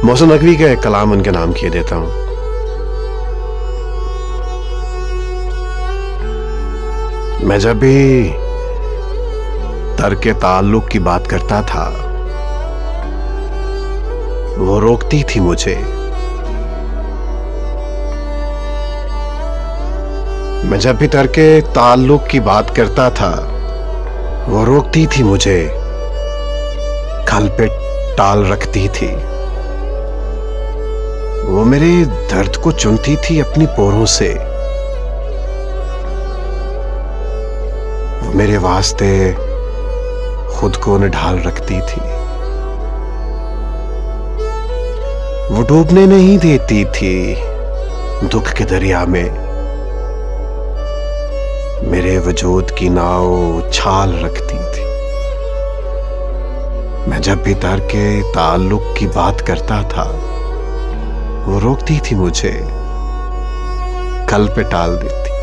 मोहसिन नकवी के कलाम उनके नाम किए देता हूं। मैं जब भी तर्क ताल्लुक की बात करता था, वो रोकती थी मुझे। मैं जब भी तर्क ताल्लुक की बात करता था, वो रोकती थी मुझे, खल पे टाल रखती थी। वो मेरे दर्द को चुनती थी अपनी पोरों से। वो मेरे वास्ते खुद को निढाल रखती थी। वो डूबने नहीं देती थी दुख के दरिया में। मेरे वजूद की नाव छाल रखती थी। मैं जब भी तर्क ताल्लुक की बात करता था, वो रोकती थी मुझे, कल पे टाल देती।